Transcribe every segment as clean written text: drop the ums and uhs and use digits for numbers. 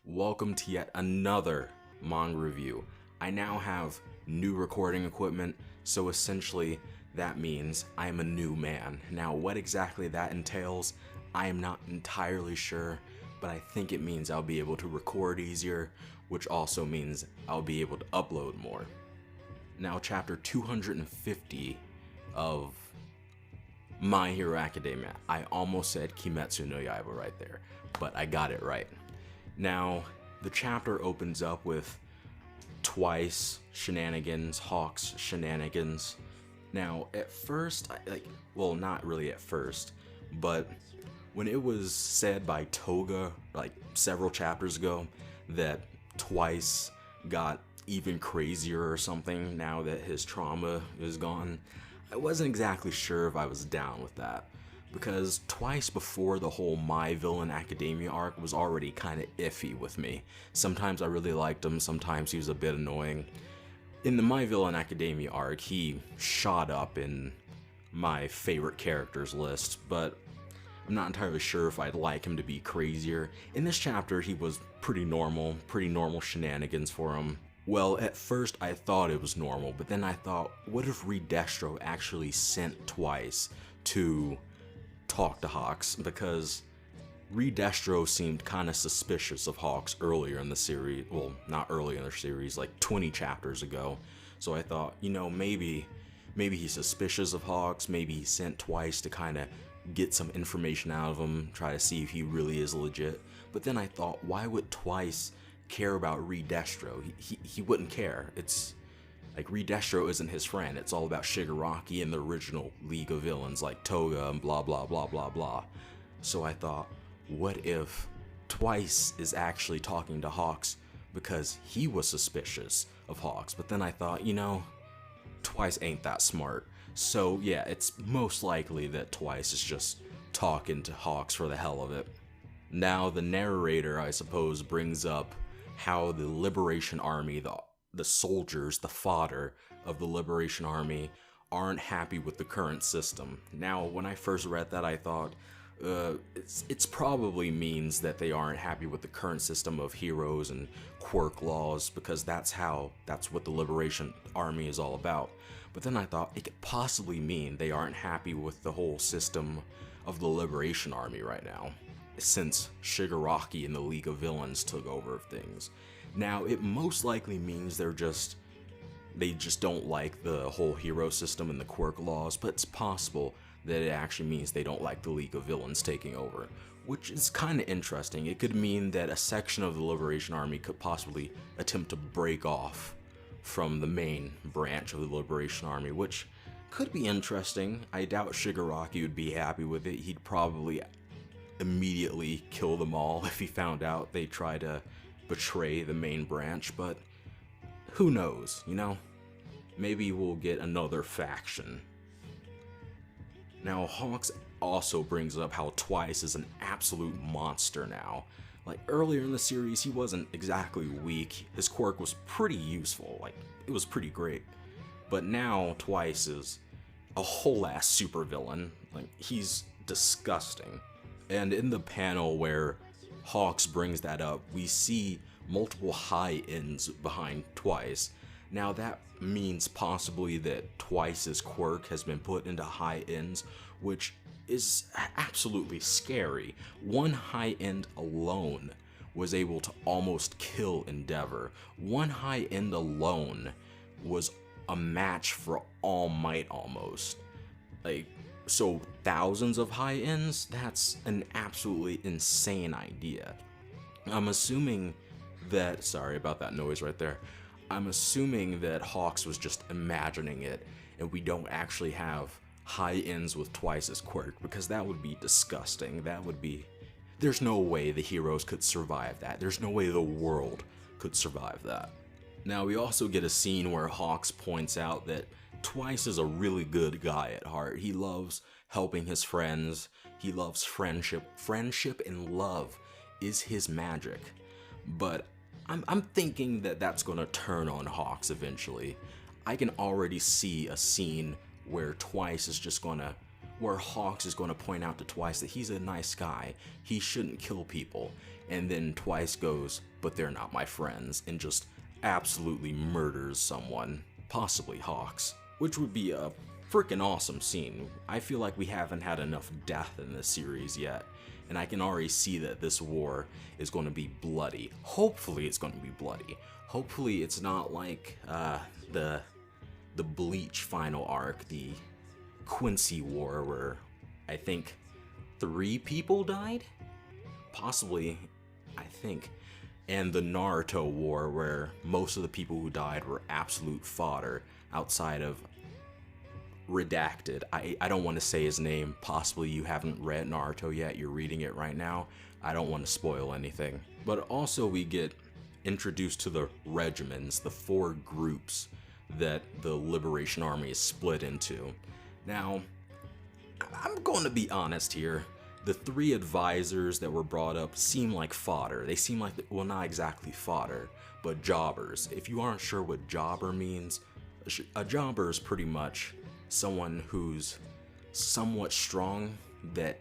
Welcome to yet another manga review. I now have new recording equipment, so essentially that means I am a new man. Now, what exactly that entails, I am not entirely sure, but I think it means I'll be able to record easier, which also means I'll be able to upload more. Now, chapter 250 of My Hero Academia. I almost said Kimetsu no Yaiba right there, but I got it right. Now, the chapter opens up with Twice shenanigans, Hawk's shenanigans. Now, at first, well, not really at first, but when it was said by Toga, several chapters ago, that Twice got even crazier or something now that his trauma is gone, I wasn't exactly sure if I was down with that. Because Twice before the whole My Villain Academia arc was already kind of iffy with me. Sometimes I really liked him, sometimes he was a bit annoying. In the My Villain Academia arc, he shot up in my favorite characters list, but I'm not entirely sure if I'd like him to be crazier. In this chapter, he was pretty normal shenanigans for him. Well, at first I thought it was normal, but then I thought, what if Destro actually sent Twice to talk to Hawks, because Destro seemed kind of suspicious of Hawks earlier in the series. Well, not early in the series, like 20 chapters ago. So I thought, maybe he's suspicious of Hawks, maybe he sent Twice to kind of get some information out of him, try to see if he really is legit. But then I thought, why would Twice care about Destro? He wouldn't care. It's like Destro isn't his friend. It's all about Shigaraki and the original League of Villains like Toga and blah blah blah blah blah. So I thought, what if Twice is actually talking to Hawks because he was suspicious of Hawks? But then I thought, Twice ain't that smart. So yeah, it's most likely that Twice is just talking to Hawks for the hell of it. Now the narrator, I suppose, brings up how the Liberation Army, the soldiers, the fodder of the Liberation Army, aren't happy with the current system. Now, when I first read that, I thought, it's probably means that they aren't happy with the current system of heroes and quirk laws, because that's what the Liberation Army is all about. But then I thought it could possibly mean they aren't happy with the whole system of the Liberation Army right now, since Shigaraki and the League of Villains took over things. Now, it most likely means they just don't like the whole hero system and the quirk laws, but it's possible that it actually means they don't like the League of Villains taking over, which is kind of interesting. It could mean that a section of the Liberation Army could possibly attempt to break off from the main branch of the Liberation Army, which could be interesting. I doubt Shigaraki would be happy with it. He'd probably immediately kill them all if he found out they try to betray the main branch, but who knows, Maybe we'll get another faction. Now, Hawks also brings up how Twice is an absolute monster now. Like, earlier in the series, he wasn't exactly weak. His quirk was pretty useful, it was pretty great. But now, Twice is a whole-ass supervillain. He's disgusting. And in the panel where Hawks brings that up, we see multiple high ends behind Twice. Now that means possibly that Twice's quirk has been put into high ends, which is absolutely scary. One high end alone was able to almost kill Endeavor. One high end alone was a match for All Might almost. So thousands of high ends? That's an absolutely insane idea. I'm assuming that, sorry about that noise right there, I'm assuming that Hawks was just imagining it and we don't actually have high ends with Twice's quirk, because that would be disgusting. There's no way the heroes could survive that. There's no way the world could survive that. Now we also get a scene where Hawks points out that Twice is a really good guy at heart. He loves helping his friends. He loves friendship. Friendship and love is his magic. But I'm thinking that that's going to turn on Hawks eventually. I can already see a scene where Twice is just going to where Hawks is going to point out to Twice that he's a nice guy, he shouldn't kill people, and then Twice goes, but they're not my friends, and just absolutely murders someone, possibly Hawks, which would be a freaking awesome scene. I feel like we haven't had enough death in this series yet, and I can already see that this war is going to be bloody. Hopefully it's going to be bloody. Hopefully it's not like the Bleach final arc, the Quincy War, where I think 3 people died? Possibly, I think. And the Naruto War, where most of the people who died were absolute fodder, outside of Redacted. I don't want to say his name. Possibly you haven't read Naruto yet, you're reading it right now. I don't want to spoil anything. But also we get introduced to the regiments, the 4 groups that the Liberation Army is split into. Now, I'm going to be honest here. The 3 advisors that were brought up seem like fodder. They seem like, well, not exactly fodder, but jobbers. If you aren't sure what jobber means, a jobber is pretty much someone who's somewhat strong that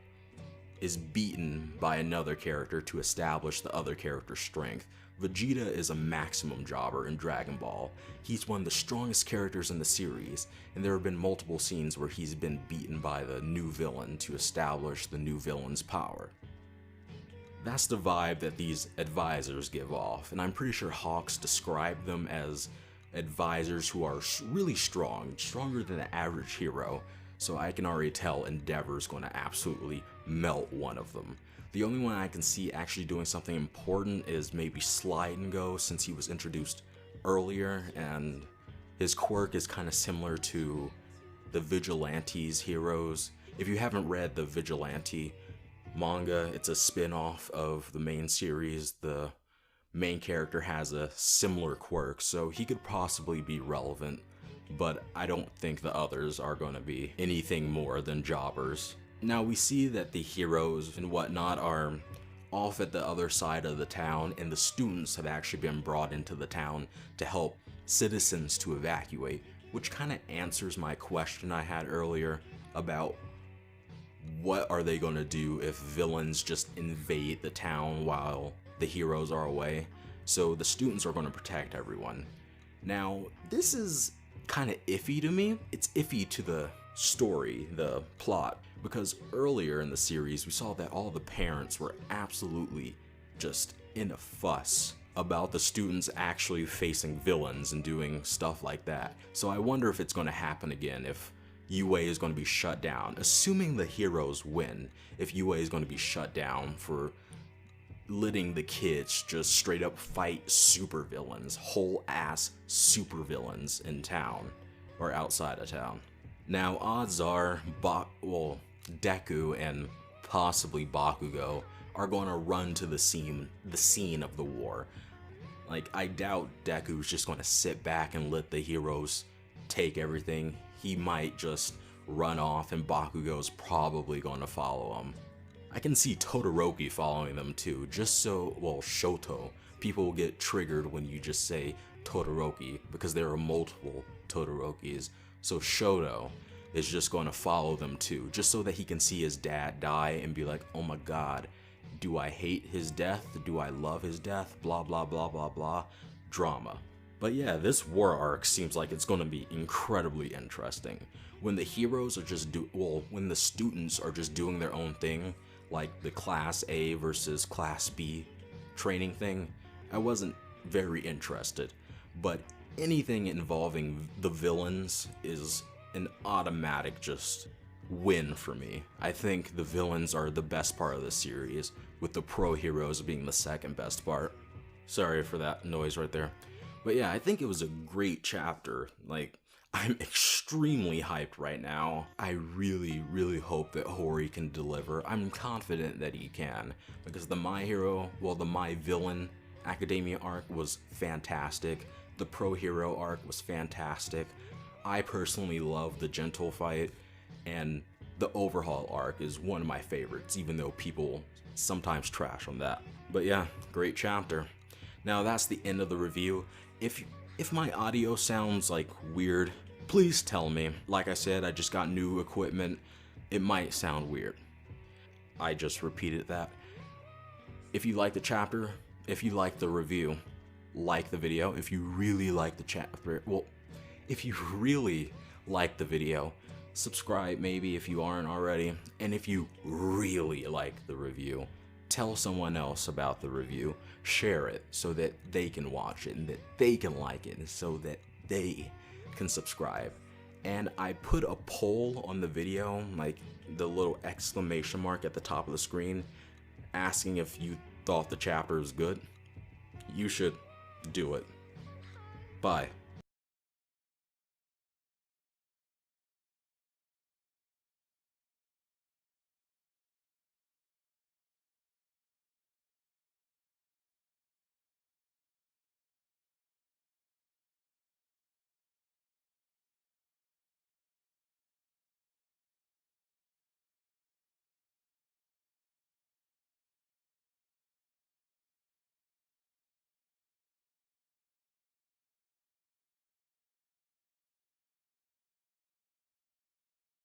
is beaten by another character to establish the other character's strength. Vegeta is a maximum jobber in Dragon Ball. He's one of the strongest characters in the series, and there have been multiple scenes where he's been beaten by the new villain to establish the new villain's power. That's the vibe that these advisors give off, and I'm pretty sure Hawks described them as advisors who are really strong, stronger than the average hero, so I can already tell Endeavor's going to absolutely melt one of them. The only one I can see actually doing something important is maybe Slide and Go, since he was introduced earlier, and his quirk is kind of similar to the Vigilante's heroes. If you haven't read the Vigilante manga, it's a spin-off of the main series. The main character has a similar quirk, so he could possibly be relevant, but I don't think the others are going to be anything more than jobbers. Now we see that the heroes and whatnot are off at the other side of the town, and the students have actually been brought into the town to help citizens to evacuate, which kind of answers my question I had earlier about what are they going to do if villains just invade the town while the heroes are away. So the students are going to protect everyone. Now this is kind of iffy to me. It's iffy to the story, the plot, because earlier in the series we saw that all the parents were absolutely just in a fuss about the students actually facing villains and doing stuff like that. So I wonder if it's going to happen again, if UA is going to be shut down, assuming the heroes win, if UA is going to be shut down for letting the kids just straight up fight supervillains, whole ass supervillains in town or outside of town. Now odds are Deku and possibly Bakugo are going to run to the scene of the war. Like, I doubt Deku's just going to sit back and let the heroes take everything. He might just run off, and Bakugo's probably going to follow him. I can see Todoroki following them too, just so, Shoto. People will get triggered when you just say Todoroki, because there are multiple Todorokis. So Shoto is just going to follow them too, just so that he can see his dad die and be like, oh my god, do I hate his death? Do I love his death? Blah, blah, blah, blah, blah. Drama. But yeah, this war arc seems like it's going to be incredibly interesting. When the heroes are just when the students are just doing their own thing, like the Class A versus Class B training thing, I wasn't very interested. But anything involving the villains is an automatic just win for me. I think the villains are the best part of the series, with the pro heroes being the second best part. Sorry for that noise right there. But yeah, I think it was a great chapter. Like, I'm extremely hyped right now. I really, really hope that Hori can deliver. I'm confident that he can, because the My Villain Academia arc was fantastic. The Pro Hero arc was fantastic. I personally love the Gentle fight, and the Overhaul arc is one of my favorites, even though people sometimes trash on that. But yeah, great chapter. Now that's the end of the review. If my audio sounds like weird, please tell me. Like I said, I just got new equipment. It might sound weird. I just repeated that. If you like the chapter, if you like the review, like the video. If you really like the chapter, well, if you really like the video, subscribe maybe if you aren't already. And if you really like the review, tell someone else about the review. Share it so that they can watch it and that they can like it and so that they can subscribe. And I put a poll on the video, like the little exclamation mark at the top of the screen, asking if you thought the chapter was good. You should do it. Bye.